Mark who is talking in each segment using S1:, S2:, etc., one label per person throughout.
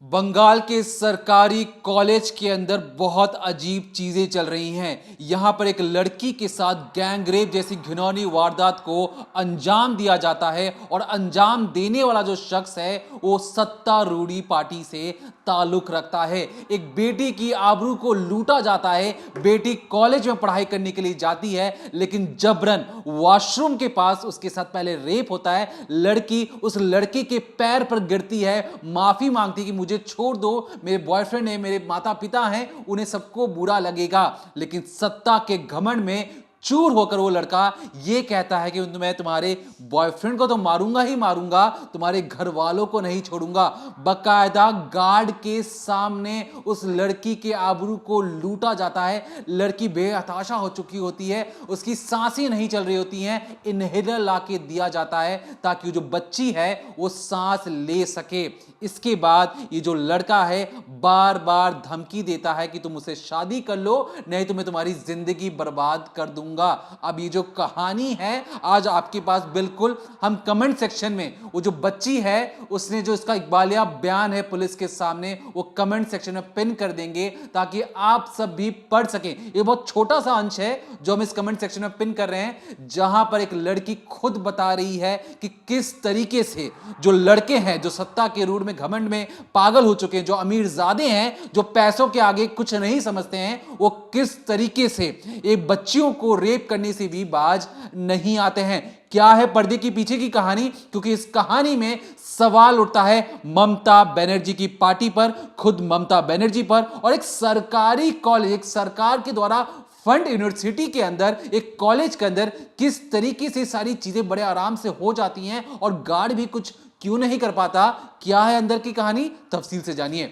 S1: बंगाल के सरकारी कॉलेज के अंदर बहुत अजीब चीजें चल रही हैं। यहां पर एक लड़की के साथ गैंग रेप जैसी घिनौनी वारदात को अंजाम दिया जाता है और अंजाम देने वाला जो शख्स है वो सत्तारूढ़ी पार्टी से ताल्लुक रखता है। एक बेटी की आबरू को लूटा जाता है। बेटी कॉलेज में पढ़ाई करने के लिए जाती है लेकिन जबरन वॉशरूम के पास उसके साथ पहले रेप होता है। लड़की उस लड़के के पैर पर गिरती है, माफी मांगती है कि मुझे छोड़ दो, मेरे बॉयफ्रेंड है, मेरे माता पिता हैं, उन्हें सबको बुरा लगेगा। लेकिन सत्ता के घमंड में चूर होकर वो लड़का ये कहता है कि मैं तुम्हारे बॉयफ्रेंड को तो मारूंगा ही मारूंगा, तुम्हारे घर वालों को नहीं छोड़ूंगा। बकायदा गार्ड के सामने उस लड़की के आबरू को लूटा जाता है। लड़की बेहताशा हो चुकी होती है, उसकी सांसें नहीं चल रही होती हैं। इनहेलर ला के दिया जाता है ताकि जो बच्ची है वो सांस ले सके। इसके बाद ये जो लड़का है बार बार धमकी देता है कि तुम मुझसे शादी कर लो, नहीं तो मैं तुम्हारी जिंदगी बर्बाद कर दूंगा। अब ये जो कहानी है आज आपके पास बिल्कुल, हम कमेंट सेक्शन में वो जो बच्ची है उसने जो इसका इकबालिया बयान है पुलिस के सामने वो कमेंट सेक्शन में पिन कर देंगे ताकि आप सब भी पढ़ सकें। ये बहुत छोटा सा अंश है जो हम इस कमेंट सेक्शन में पिन कर रहे हैं, जहां पर एक लड़की खुद बता रही है कि किस तरीके से जो लड़के हैं जो सत्ता के रूढ़ में घमंड में पागल हो चुके हैं, जो अमीरजादे हैं, जो पैसों के आगे कुछ नहीं समझते हैं, वो किस तरीके से एक बच्चियों को रेप करने से भी बाज नहीं आते हैं। क्या है पर्दे के पीछे की कहानी, क्योंकि इस कहानी में सवाल उठता है ममता बनर्जी की पार्टी पर, खुद ममता बनर्जी पर, और एक सरकारी कॉलेज, एक सरकार के द्वारा फंड यूनिवर्सिटी के अंदर, एक कॉलेज के अंदर किस तरीके से सारी चीजें बड़े आराम से हो जाती हैं और गार्ड भी कुछ क्यों नहीं कर पाता। क्या है अंदर की कहानी, तफसील से जानिए।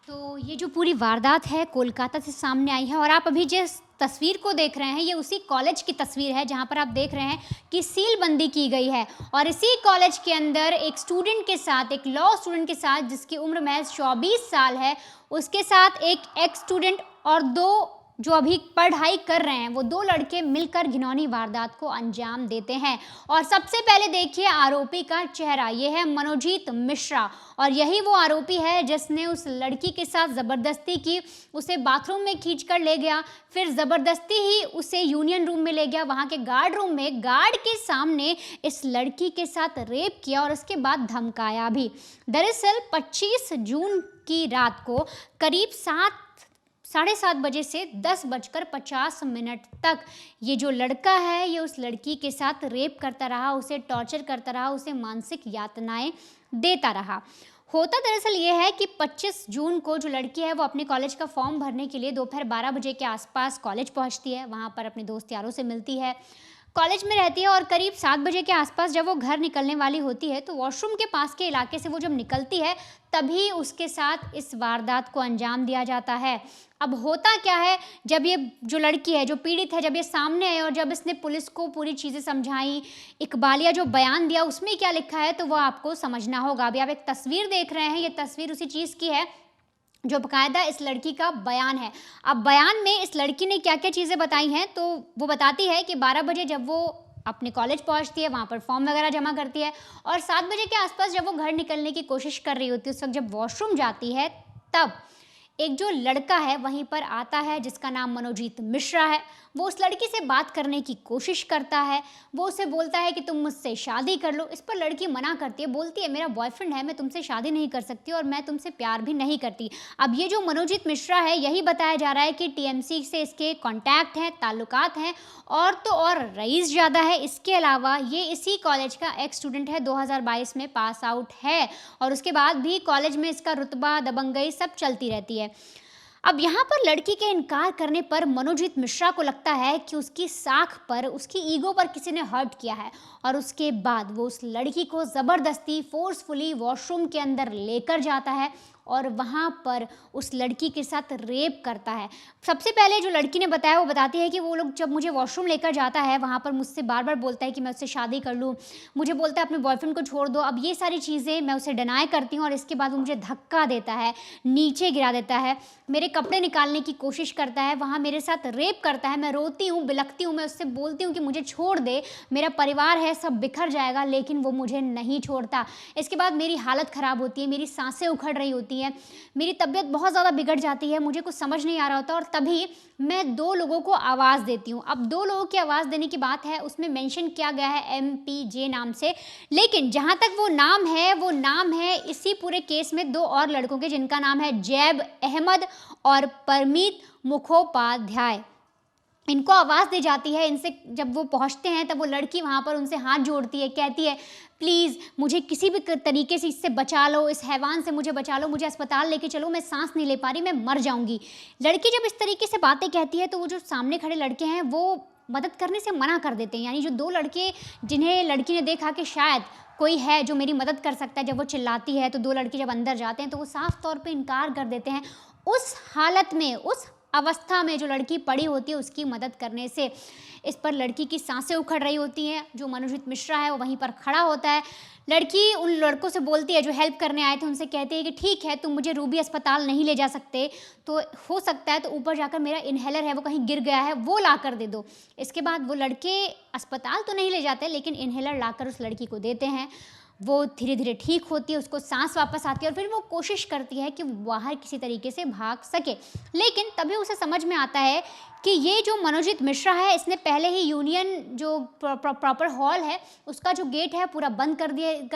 S2: तो ये जो पूरी वारदात है कोलकाता से सामने आई है और आप अभी जिस तस्वीर को देख रहे हैं ये उसी कॉलेज की तस्वीर है जहां पर आप देख रहे हैं कि सीलबंदी की गई है। और इसी कॉलेज के अंदर एक स्टूडेंट के साथ, एक लॉ स्टूडेंट के साथ जिसकी उम्र महज 24 साल है, उसके साथ एक एक्स स्टूडेंट और दो जो अभी पढ़ाई कर रहे हैं वो दो लड़के मिलकर घिनौनी वारदात को अंजाम देते हैं। और सबसे पहले देखिए आरोपी का चेहरा, ये है मनोजीत मिश्रा, और यही वो आरोपी है जिसने उस लड़की के साथ ज़बरदस्ती की, उसे बाथरूम में खींच कर ले गया, फिर ज़बरदस्ती ही उसे यूनियन रूम में ले गया, वहाँ के गार्ड रूम में गार्ड के सामने इस लड़की के साथ रेप किया और उसके बाद धमकाया भी। दरअसल 25 जून की रात को करीब 7:30 बजे से 10:50 तक ये जो लड़का है ये उस लड़की के साथ रेप करता रहा, उसे टॉर्चर करता रहा, उसे मानसिक यातनाएं देता रहा। होता दरअसल ये है कि 25 जून को जो लड़की है वो अपने कॉलेज का फॉर्म भरने के लिए दोपहर 12 बजे के आसपास कॉलेज पहुंचती है, वहाँ पर अपने दोस्त यारों से मिलती है, कॉलेज में रहती है और करीब 7 बजे के आसपास जब वो घर निकलने वाली होती है तो वॉशरूम के पास के इलाके से वो जब निकलती है तभी उसके साथ इस वारदात को अंजाम दिया जाता है। अब होता क्या है, जब ये जो लड़की है, जो पीड़ित है, जब ये सामने आई और जब इसने पुलिस को पूरी चीज़ें समझाई, इकबालिया जो बयान दिया उसमें क्या लिखा है तो वो आपको समझना होगा। अभी आप एक तस्वीर देख रहे हैं, ये तस्वीर उसी चीज़ की है जो बाकायदा इस लड़की का बयान है। अब बयान में इस लड़की ने क्या क्या चीज़ें बताई हैं तो वो बताती है कि 12 बजे जब वो अपने कॉलेज पहुंचती है, वहाँ पर फॉर्म वगैरह जमा करती है और 7 बजे के आसपास जब वो घर निकलने की कोशिश कर रही होती है, उस वक्त जब वॉशरूम जाती है तब एक जो लड़का है वहीं पर आता है जिसका नाम मनोजीत मिश्रा है। वो उस लड़की से बात करने की कोशिश करता है, वो उसे बोलता है कि तुम मुझसे शादी कर लो। इस पर लड़की मना करती है, बोलती है मेरा बॉयफ्रेंड है, मैं तुमसे शादी नहीं कर सकती और मैं तुमसे प्यार भी नहीं करती। अब ये जो मनोजीत मिश्रा है यही बताया जा रहा है कि टीएमसी से इसके कॉन्टैक्ट हैं, ताल्लुकात हैं और तो और रईस ज़्यादा है। इसके अलावा ये इसी कॉलेज का एक्स स्टूडेंट है, 2022 में पास आउट है और उसके बाद भी कॉलेज में इसका रुतबा, दबंगई सब चलती रहती है। अब यहाँ पर लड़की के इनकार करने पर मनोजीत मिश्रा को लगता है कि उसकी साख पर, उसकी ईगो पर किसी ने हर्ट किया है और उसके बाद वो उस लड़की को ज़बरदस्ती फोर्सफुली वॉशरूम के अंदर लेकर जाता है और वहाँ पर उस लड़की के साथ रेप करता है। सबसे पहले जो लड़की ने बताया वो बताती है कि वो लोग जब मुझे वॉशरूम लेकर जाता है वहाँ पर मुझसे बार बार बोलता है कि मैं उससे शादी कर लूँ, मुझे बोलता है अपने बॉयफ्रेंड को छोड़ दो। अब ये सारी चीज़ें मैं उसे डिनाई करती हूँ और इसके बाद वो मुझे धक्का देता है, नीचे गिरा देता है, मेरे कपड़े निकालने की कोशिश करता है, वहाँ मेरे साथ रेप करता है। मैं रोती हूँ, बिलखती हूँ, मैं उससे बोलती हूँ कि मुझे छोड़ दे, मेरा परिवार है, सब बिखर जाएगा, लेकिन वो मुझे नहीं छोड़ता। इसके बाद मेरी हालत ख़राब होती है, मेरी सांसें उखड़ रही होती हैं, मेरी तबीयत बहुत ज़्यादा बिगड़ जाती है, मुझे कुछ समझ नहीं आ रहा होता और तभी मैं 2 लोगों को आवाज़ देती हूँ। अब 2 लोगों की आवाज़ देने की बात है, उसमें मेंशन किया गया है MPJ नाम से, लेकिन जहाँ तक वो नाम है इसी पूरे केस में 2 और लड़कों के, जिनका नाम है जैब अहमद और परमीत मुखोपाध्याय। इनको आवाज़ दी जाती है। इनसे जब वो पहुंचते हैं तब वो लड़की वहाँ पर उनसे हाथ जोड़ती है, कहती है प्लीज़ मुझे किसी भी तरीके से इससे बचा लो, इस हैवान से मुझे बचा लो, मुझे अस्पताल लेके चलो, मैं सांस नहीं ले पा रही, मैं मर जाऊंगी। लड़की जब इस तरीके से बातें कहती है तो वो जो सामने खड़े लड़के हैं वो मदद करने से मना कर देते हैं। यानी जो 2 लड़के जिन्हें लड़की ने देखा कि शायद कोई है जो मेरी मदद कर सकता है, जब वो चिल्लाती है तो 2 लड़के जब अंदर जाते हैं तो वो साफ तौर पे इनकार कर देते हैं। उस हालत में, उस अवस्था में जो लड़की पड़ी होती है उसकी मदद करने से। इस पर लड़की की सांसें उखड़ रही होती हैं। जो मनोजीत मिश्रा है वो वहीं पर खड़ा होता है। लड़की उन लड़कों से बोलती है जो हेल्प करने आए थे, उनसे कहती है कि ठीक है तुम मुझे रूबी अस्पताल नहीं ले जा सकते तो हो सकता है तो ऊपर जाकर मेरा इन्हेलर है वो कहीं गिर गया है वो ला कर दे दो। इसके बाद वो लड़के अस्पताल तो नहीं ले जाते लेकिन इन्हेलर लाकर उस लड़की को देते हैं। वो धीरे धीरे ठीक होती है, उसको सांस वापस आती है और फिर वो कोशिश करती है कि बाहर किसी तरीके से भाग सके। लेकिन तभी उसे समझ में आता है कि ये जो मनोजीत मिश्रा है इसने पहले ही यूनियन जो प्रॉपर हॉल है उसका जो गेट है पूरा बंद कर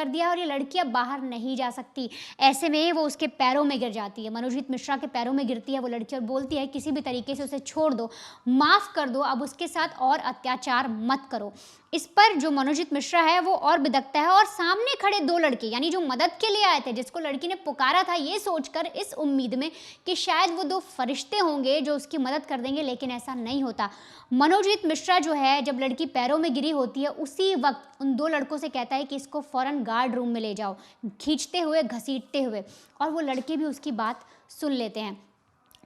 S2: दिया और ये लड़की अब बाहर नहीं जा सकती। ऐसे में वो उसके पैरों में गिर जाती है, मनोजीत मिश्रा के पैरों में गिरती है वो लड़की और बोलती है किसी भी तरीके से उसे छोड़ दो, माफ़ कर दो, अब उसके साथ और अत्याचार मत करो। इस पर जो मनोजीत मिश्रा है वो और बिदकता है और सामने खड़े 2 लड़के यानी जो मदद के लिए आए थे, जिसको लड़की ने पुकारा था ये सोचकर, इस उम्मीद में कि शायद वो 2 फरिश्ते होंगे जो उसकी मदद कर देंगे, लेकिन ऐसा नहीं होता। मनोजीत मिश्रा जो है जब लड़की पैरों में गिरी होती है उसी वक्त उन 2 लड़कों से कहता है कि इसको फ़ौरन गार्ड रूम में ले जाओ, खींचते हुए, घसीटते हुए, और वो लड़के भी उसकी बात सुन लेते हैं।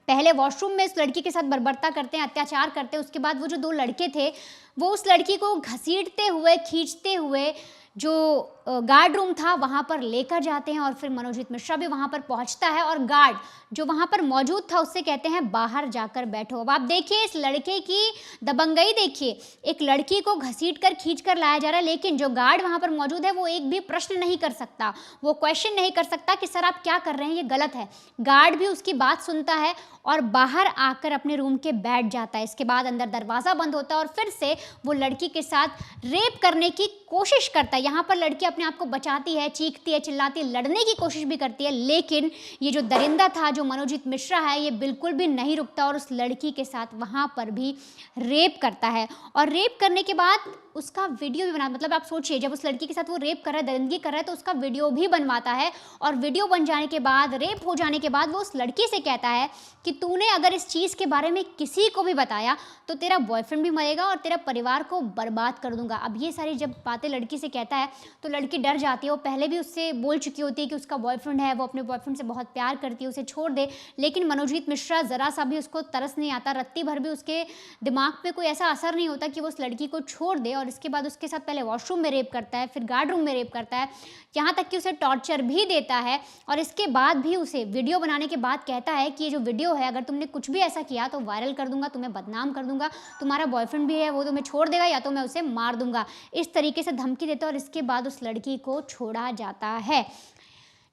S2: पहले वॉशरूम में इस लड़की के साथ बर्बरता करते हैं, अत्याचार करते हैं। उसके बाद वो जो 2 लड़के थे वो उस लड़की को घसीटते हुए, खींचते हुए जो गार्ड रूम था वहाँ पर लेकर जाते हैं और फिर मनोजीत मिश्रा भी वहाँ पर पहुँचता है और गार्ड जो वहाँ पर मौजूद था उससे कहते हैं बाहर जाकर बैठो। अब आप देखिए इस लड़के की दबंगई देखिए, एक लड़की को घसीट कर खींच कर लाया जा रहा है लेकिन जो गार्ड वहाँ पर मौजूद है वो एक भी प्रश्न नहीं कर सकता, वो क्वेश्चन नहीं कर सकता कि सर आप क्या कर रहे हैं, ये गलत है। गार्ड भी उसकी बात सुनता है और बाहर आकर अपने रूम के बैठ जाता है। इसके बाद अंदर दरवाज़ा बंद होता है और फिर से वो लड़की के साथ रेप करने की कोशिश करता है। यहाँ पर लड़की अपने आप को बचाती है, चीखती है, चिल्लाती है, लड़ने की कोशिश भी करती है, लेकिन ये जो दरिंदा था, जो मनोजीत मिश्रा है, ये बिल्कुल भी नहीं रुकता और उस लड़की के साथ वहाँ पर भी रेप करता है। और रेप करने के बाद उसका वीडियो भी बना, मतलब आप सोचिए जब उस लड़की के साथ वो रेप कर रहा है, दरिंदगी कर रहा है, तो उसका वीडियो भी बनवाता है और वीडियो बन जाने के बाद, रेप हो जाने के बाद वो उस लड़की से कहता है कि तूने अगर इस चीज़ के बारे में किसी को भी बताया तो तेरा बॉयफ्रेंड भी मरेगा और तेरा परिवार को बर्बाद कर दूंगा। अब ये सारी जब बातें लड़की से कहता है तो लड़की डर जाती है। वो पहले भी उससे बोल चुकी होती है कि उसका बॉयफ्रेंड है, वो अपने बॉयफ्रेंड से बहुत प्यार करती है, उसे छोड़ दे, लेकिन मनोजीत मिश्रा ज़रा सा भी उसको तरस नहीं आता, रत्ती भर भी उसके दिमाग पे कोई ऐसा असर नहीं होता कि वो उस लड़की को छोड़ दे। और इसके बाद उसके साथ पहले वॉशरूम में रेप करता है, फिर गार्ड रूम में रेप करता है, यहाँ तक कि उसे टॉर्चर भी देता है। और इसके बाद भी उसे वीडियो बनाने के बाद कहता है कि ये जो वीडियो है अगर तुमने कुछ भी ऐसा किया तो वायरल कर दूंगा, तुम्हें बदनाम कर दूंगा, तुम्हारा बॉयफ्रेंड भी है वो तुम्हें छोड़ देगा या तो मैं उसे मार दूंगा। इस तरीके से धमकी देता है और इसके बाद उस लड़की को छोड़ा जाता है।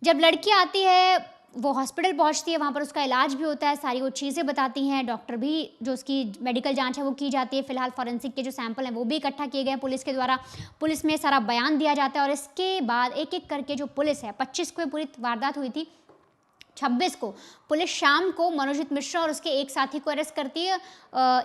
S2: जब लड़की आती है वो हॉस्पिटल पहुंचती है, वहाँ पर उसका इलाज भी होता है, सारी वो चीज़ें बताती हैं, डॉक्टर भी जो उसकी मेडिकल जांच है वो की जाती है। फिलहाल फॉरेंसिक के जो सैंपल हैं वो भी इकट्ठा किए गए हैं पुलिस के द्वारा, पुलिस में सारा बयान दिया जाता है। और इसके बाद एक एक करके जो पुलिस है, 25 को पूरी वारदात हुई थी, 26 को पुलिस शाम को मनोजीत मिश्रा और उसके एक साथी को अरेस्ट करती है।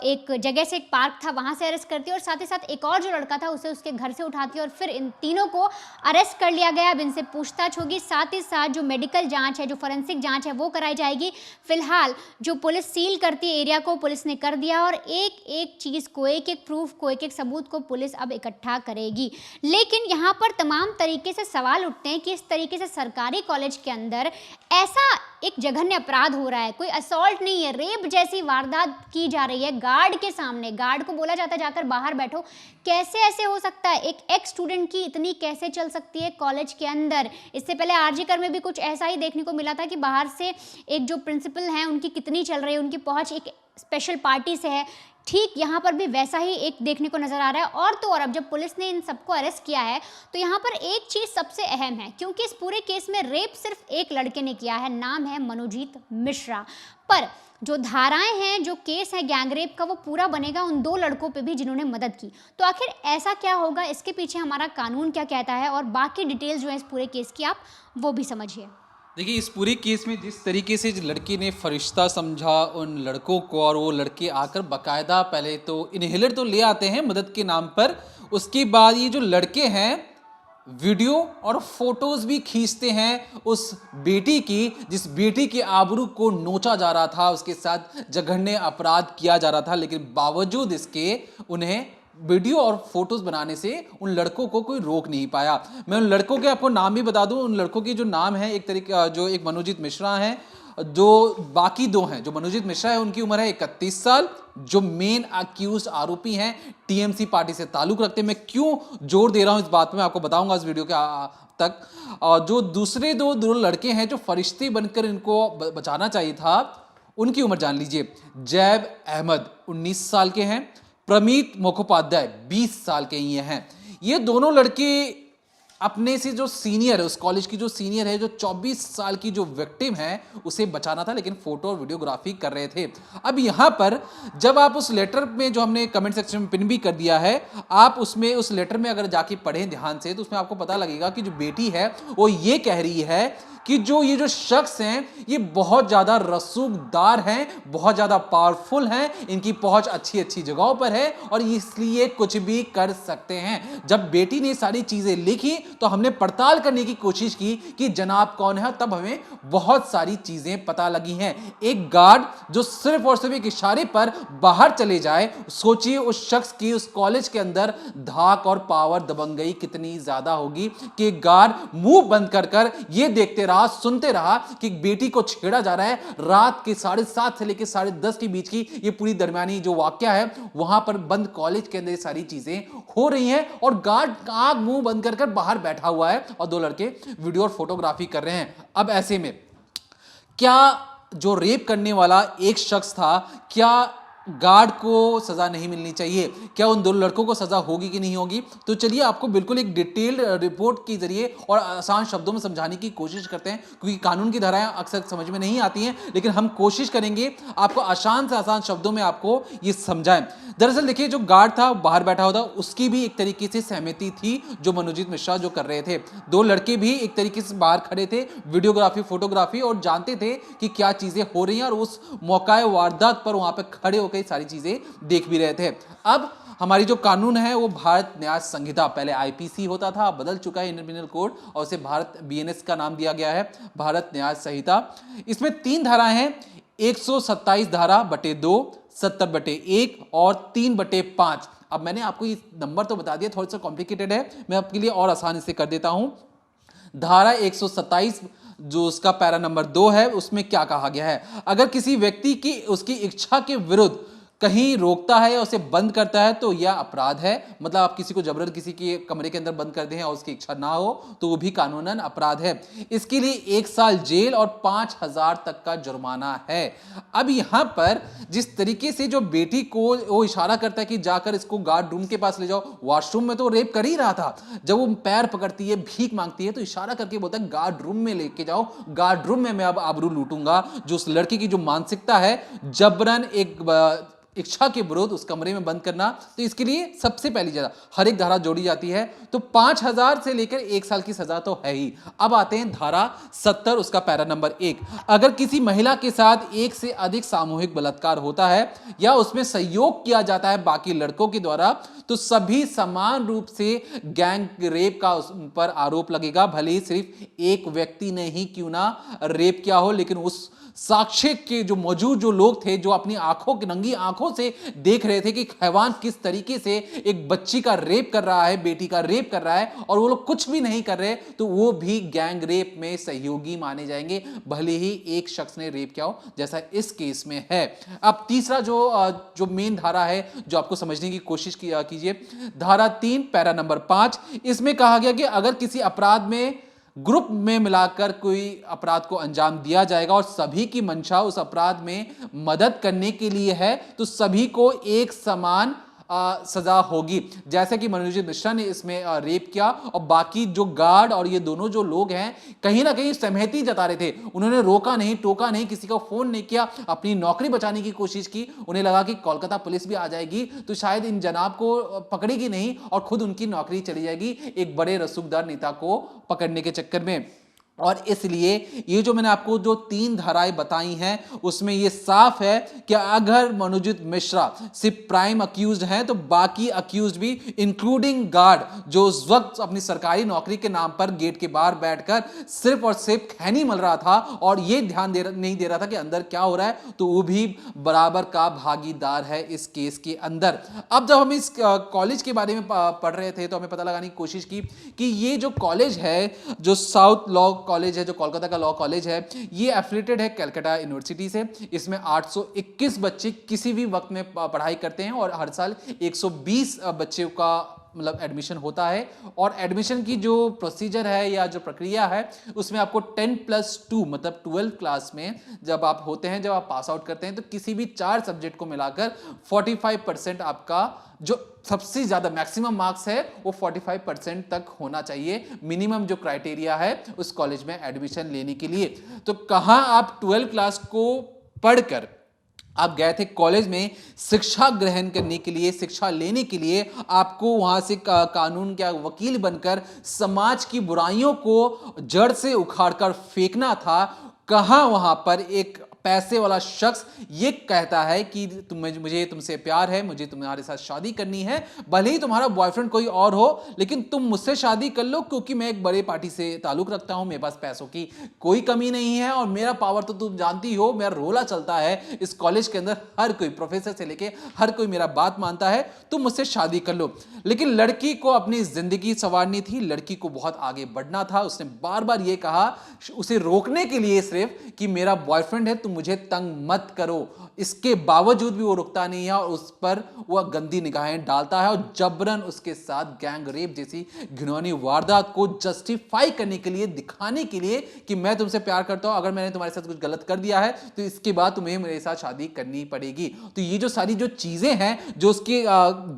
S2: एक जगह से, एक पार्क था वहाँ से अरेस्ट करती है और साथ ही साथ एक और जो लड़का था उसे उसके घर से उठाती है और फिर इन तीनों को अरेस्ट कर लिया गया। अब इनसे पूछताछ होगी, साथ ही साथ जो मेडिकल जांच है, जो फॉरेंसिक जांच है वो कराई जाएगी। फिलहाल जो पुलिस सील करती है एरिया को पुलिस ने कर दिया और एक एक चीज़ को, एक एक प्रूफ को, एक एक सबूत को पुलिस अब इकट्ठा करेगी। लेकिन यहाँ पर तमाम तरीके से सवाल उठते हैं कि इस तरीके से सरकारी कॉलेज के अंदर ऐसा एक जघन्य अपराध हो रहा है, कोई असॉल्ट नहीं है, रेप जैसी वारदात की जा रही है गार्ड के सामने। गार्ड को बोला जाता है जाकर बाहर बैठो। कैसे ऐसे हो सकता है? एक एक्स स्टूडेंट की इतनी कैसे चल सकती है कॉलेज के अंदर? इससे पहले आरजी कर में भी कुछ ऐसा ही देखने को मिला था कि बाहर से एक जो प्रिंसिपल हैं उनकी कितनी चल रही है, उनकी पहुंच एक स्पेशल पार्टी से है। ठीक यहाँ पर भी वैसा ही एक देखने को नजर आ रहा है। और तो और अब जब पुलिस ने इन सबको अरेस्ट किया है तो यहाँ पर एक चीज सबसे अहम है, क्योंकि इस पूरे केस में रेप सिर्फ एक लड़के ने किया है, नाम है मनोजीत मिश्रा। पर जो धाराएं हैं, जो केस है गैंगरेप का, वो पूरा बनेगा उन 2 लड़कों पे भी जिन्होंने मदद की। तो आखिर ऐसा क्या होगा, इसके पीछे हमारा कानून क्या कहता है, और बाकी डिटेल्स जो है इस पूरे केस की आप वो भी समझिए।
S1: देखिए, इस पूरे केस में जिस तरीके से लड़की ने फरिश्ता समझा उन लड़कों को, और वो लड़के आकर बाकायदा पहले तो इनहेलर तो ले आते हैं मदद के नाम पर, उसके बाद ये जो लड़के हैं वीडियो और फोटोज भी खींचते हैं उस बेटी की, जिस बेटी की आबरू को नोचा जा रहा था, उसके साथ जघन्य अपराध किया जा रहा था, लेकिन बावजूद इसके उन्हें वीडियो और फोटोज बनाने से उन लड़कों को कोई रोक नहीं पाया। मैं उन लड़कों के आपको नाम भी बता दूं। उन लड़कों की जो नाम है, एक तरीके जो एक मनोजीत मिश्रा है, जो बाकी 2 हैं, जो मनोजीत मिश्रा है उनकी उम्र है 31 साल, जो मेन अक्यूज आरोपी हैं टीएमसी पार्टी से ताल्लुक रखते हैं। मैं क्यों जोर दे रहा हूं इस बात पे मैं आपको बताऊंगा इस वीडियो के तक। और जो दूसरे दो लड़के हैं जो फरिश्ते बनकर इनको बचाना चाहिए था, उनकी उम्र जान लीजिए। जैब अहमद 19 साल के हैं, प्रमीत मुखोपाध्याय 20 साल के ये हैं। ये दोनों लड़के अपने से जो सीनियर है, उस कॉलेज की जो सीनियर है, जो 24 साल की जो विक्टिम है, उसे बचाना था, लेकिन फोटो और वीडियोग्राफी कर रहे थे। अब यहां पर जब आप उस लेटर में, जो हमने कमेंट सेक्शन में पिन भी कर दिया है, आप उसमें उस लेटर में अगर जाके पढ़ें ध्यान से, तो उसमें आपको पता लगेगा कि जो बेटी है वो ये कह रही है कि ये जो शख्स हैं ये बहुत ज़्यादा रसूखदार हैं, बहुत ज़्यादा पावरफुल हैं, इनकी पहुंच अच्छी अच्छी जगहों पर है और इसलिए कुछ भी कर सकते हैं। जब बेटी ने सारी चीज़ें लिखी तो हमने पड़ताल करने की कोशिश की कि जनाब कौन है, तब हमें बहुत सारी चीज़ें पता लगी हैं। एक गार्ड जो सिर्फ और सिर्फ एक इशारे पर बाहर चले जाए, सोचिए उस शख्स की उस कॉलेज के अंदर धाक और पावर दबंगई कितनी ज़्यादा होगी कि गार्ड मुंह बंद कर ये देखते सुनते रहा कि बेटी को छेड़ा जा रहा है। रात के 7:30 से लेकर 10:30 के बीच की ये पूरी दरमियानी जो वाकया है, वहां पर बंद कॉलेज के अंदर सारी चीजें हो रही हैं और गार्ड आंख मुंह बंद कर बाहर बैठा हुआ है और 2 लड़के वीडियो और फोटोग्राफी कर रहे हैं। अब ऐसे में क्या जो रेप करने वाला एक शख्स था, क्या गार्ड को सजा नहीं मिलनी चाहिए? क्या उन 2 लड़कों को सजा होगी कि नहीं होगी? तो चलिए आपको बिल्कुल एक डिटेल्ड रिपोर्ट के जरिए और आसान शब्दों में समझाने की कोशिश करते हैं, क्योंकि कानून की धाराएं अक्सर समझ में नहीं आती हैं, लेकिन हम कोशिश करेंगे आपको आसान से आसान शब्दों में आपको ये समझाएं। दरअसल देखिए, जो गार्ड था बाहर बैठा हुआ था, उसकी भी एक तरीके से सहमति थी जो मनोजीत मिश्रा जो कर रहे थे। 2 लड़के भी एक तरीके से बाहर खड़े थे, वीडियोग्राफी फोटोग्राफी, और जानते थे कि क्या चीजें हो रही हैं, और उस मौका वारदात पर वहां पर खड़े होकर सारी चीजें देख भी रहे थे। अब हमारी जो कानून है वो भारत न्याय संहिता, पहले आईपीसी होता था, बदल चुका है इंडियन पिनल कोड और उसे भारत बीएनएस का नाम दिया गया है, भारत न्याय संहिता। इसमें 3 धाराएं हैं, 127 धारा बटे 2, 70/1 और 3/5। अब मैंने आपको ये नंबर तो बता दिया, थोड़ा सा कॉम्प्लिकेटेड है, मैं आपके लिए और आसान इसे कर देता हूं। धारा 127 जो उसका पैरा नंबर 2 है, उसमें क्या कहा गया है? अगर किसी व्यक्ति की उसकी इच्छा के विरुद्ध कहीं रोकता है या उसे बंद करता है तो यह अपराध है। मतलब आप किसी को जबरन किसी के कमरे के अंदर बंद कर दें और उसकी इच्छा ना हो तो वो भी कानूनन अपराध है। इसके लिए 1 साल जेल और 5,000 तक का जुर्माना है। अब यहां पर जिस तरीके से जो बेटी को वो इशारा करता है कि जाकर इसको गार्ड रूम के पास ले जाओ, वॉशरूम में तो रेप कर ही रहा था, जब वो पैर पकड़ती है, भीख मांगती है, तो इशारा करके बोलता है गार्ड रूम में लेके जाओ, गार्ड रूम में मैं अब आबरू लूटूंगा। जो उस लड़की की जो मानसिकता है, जबरन एक इच्छा के विरुद्ध उस कमरे में बंद करना, तो इसके लिए सबसे पहली जगह हर एक धारा जोड़ी जाती है। तो 5,000 से लेकर 1 साल की सजा तो है ही। अब आते हैं धारा 70, उसका पैरा नंबर 1। अगर किसी महिला के साथ 1 से अधिक सामूहिक बलात्कार होता है या उसमें सहयोग किया जाता है बाकी लड़कों के द्वारा, तो सभी समान रूप से गैंग रेप का उस पर आरोप लगेगा। भले ही सिर्फ एक व्यक्ति ने ही क्यों ना रेप किया हो, लेकिन उस साक्ष्य के जो मौजूद जो लोग थे, जो अपनी आंखों की नंगी आंखों से देख रहे थे कि हैवान किस तरीके से एक बच्ची का रेप कर रहा है, बेटी का रेप कर रहा है, और वो लोग कुछ भी नहीं कर रहे, तो वो भी गैंग रेप में सहयोगी माने जाएंगे, भले ही एक शख्स ने रेप किया हो, जैसा इस केस में है। अब तीसरा जो मेन धारा है, जो आपको समझने की कोशिश कीजिए, धारा 3 पैरा नंबर 5, इसमें कहा गया कि अगर किसी अपराध में ग्रुप में मिलाकर कोई अपराध को अंजाम दिया जाएगा और सभी की मंशा उस अपराध में मदद करने के लिए है, तो सभी को एक समान सजा होगी। जैसे कि मनोजीत मिश्रा ने इसमें रेप किया, और बाकी जो गार्ड और ये दोनों जो लोग हैं कहीं ना कहीं सहमति जता रहे थे, उन्होंने रोका नहीं, टोका नहीं, किसी को फोन नहीं किया, अपनी नौकरी बचाने की कोशिश की। उन्हें लगा कि कोलकाता पुलिस भी आ जाएगी तो शायद इन जनाब को पकड़ेगी नहीं और खुद उनकी नौकरी चली जाएगी एक बड़े रसूखदार नेता को पकड़ने के चक्कर में। और इसलिए ये जो मैंने आपको जो 3 धाराएं बताई हैं, उसमें ये साफ है कि अगर मनोजीत मिश्रा सिर्फ प्राइम अक्यूज्ड हैं, तो बाकी अक्यूज्ड भी इंक्लूडिंग गार्ड, जो उस वक्त अपनी सरकारी नौकरी के नाम पर गेट के बाहर बैठकर सिर्फ और सिर्फ खैनी मल रहा था और ये ध्यान नहीं दे रहा था कि अंदर क्या हो रहा है, तो वो भी बराबर का भागीदार है इस केस के अंदर। अब जब हम इस कॉलेज के बारे में पढ़ रहे थे, तो हमें पता लगाने की कोशिश की कि ये जो कॉलेज है, जो साउथ लॉ कॉलेज है, जो कोलकाता का लॉ कॉलेज है, ये एफिलिएटेड है कलकत्ता यूनिवर्सिटी से। इसमें 821 बच्चे किसी भी वक्त में पढ़ाई करते हैं और हर साल 120 बच्चों का मतलब एडमिशन होता है। और एडमिशन की जो प्रोसीजर है या जो प्रक्रिया है, उसमें आपको 10+2 मतलब 12 क्लास में जब आप होते हैं, जब आप पास आउट करते हैं, तो किसी भी 4 सब्जेक्ट को मिलाकर 45% आपका जो सबसे ज्यादा मैक्सिमम मार्क्स है वो 45% तक होना चाहिए, मिनिमम जो क्राइटेरिया है उस कॉलेज में एडमिशन लेने के लिए। तो कहां आप 12 क्लास को पढ़कर आप गए थे कॉलेज में शिक्षा ग्रहण करने के लिए, शिक्षा लेने के लिए, आपको वहां से कानून का वकील बनकर समाज की बुराइयों को जड़ से उखाड़कर फेंकना था। कहां वहां पर एक पैसे वाला शख्स ये कहता है कि मुझे तुमसे प्यार है, मुझे तुम्हारे साथ शादी करनी है, भले ही तुम्हारा बॉयफ्रेंड कोई और हो, लेकिन तुम मुझसे शादी कर लो क्योंकि मैं एक बड़े पार्टी से ताल्लुक रखता हूं, मेरे पास पैसों की कोई कमी नहीं है और मेरा पावर तो तुम जानती हो, मेरा रोला चलता है इस कॉलेज के अंदर, हर कोई प्रोफेसर से लेके हर कोई मेरा बात मानता है, तुम मुझसे शादी कर लो। लेकिन लड़की को अपनी जिंदगी संवारनी थी, लड़की को बहुत आगे बढ़ना था। उसने बार बार ये कहा उसे रोकने के लिए सिर्फ कि मेरा बॉयफ्रेंड है, तुम मुझे तंग मत करो। इसके बावजूद भी वो रुकता नहीं है और उस पर वह गंदी निगाहें डालता है और जबरन उसके साथ गैंग रेप जैसी घिनौनी वारदात को जस्टिफाई करने के लिए, दिखाने के लिए कि मैं तुमसे प्यार करता हूं, अगर मैंने तुम्हारे साथ कुछ गलत कर दिया है तो इसके बाद तुम्हें मेरे साथ शादी करनी पड़ेगी। तो ये जो सारी जो चीजें हैं, जो उसके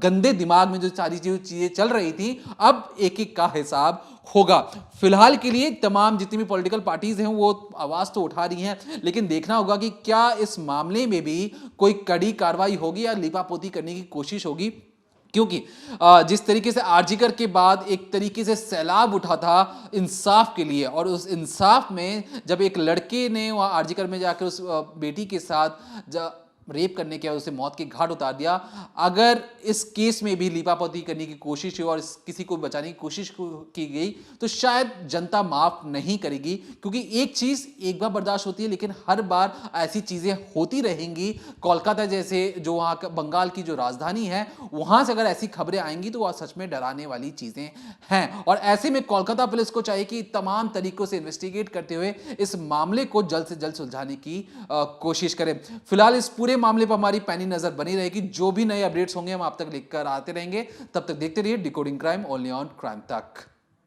S1: गंदे दिमाग में जो सारी चीजें चल रही थी, अब एक एक का हिसाब होगा। फिलहाल के लिए तमाम जितनी भी पॉलिटिकल पार्टीज हैं वो आवाज तो उठा रही हैं, लेकिन देखना होगा कि क्या इस मामले में भी कोई कड़ी कार्रवाई होगी या लीपापोती करने की कोशिश होगी। क्योंकि जिस तरीके से आरजीकर के बाद एक तरीके से सैलाब उठा था इंसाफ के लिए, और उस इंसाफ में जब एक लड़के ने वहां आरजीकर में जाकर उस बेटी के साथ रेप करने के बाद उसे मौत के घाट उतार दिया, अगर इस केस में भी लीपापोती करने की कोशिश हुई और किसी को बचाने की कोशिश की गई, तो शायद जनता माफ नहीं करेगी। क्योंकि एक चीज एक बार बर्दाश्त होती है, लेकिन हर बार ऐसी चीजें होती रहेंगी। कोलकाता जैसे जो वहाँ का बंगाल की जो राजधानी है, वहां से अगर ऐसी खबरें आएंगी तो वह सच में डराने वाली चीजें हैं। और ऐसे में कोलकाता पुलिस को चाहिए कि तमाम तरीकों से इन्वेस्टिगेट करते हुए इस मामले को जल्द से जल्द सुलझाने की कोशिश करें। फिलहाल इस पूरे मामले पर हमारी पैनी नजर बनी रहेगी, जो भी नए अपडेट्स होंगे हम आप तक लेकर आते रहेंगे। तब तक देखते रहिए decoding crime, only on crime तक।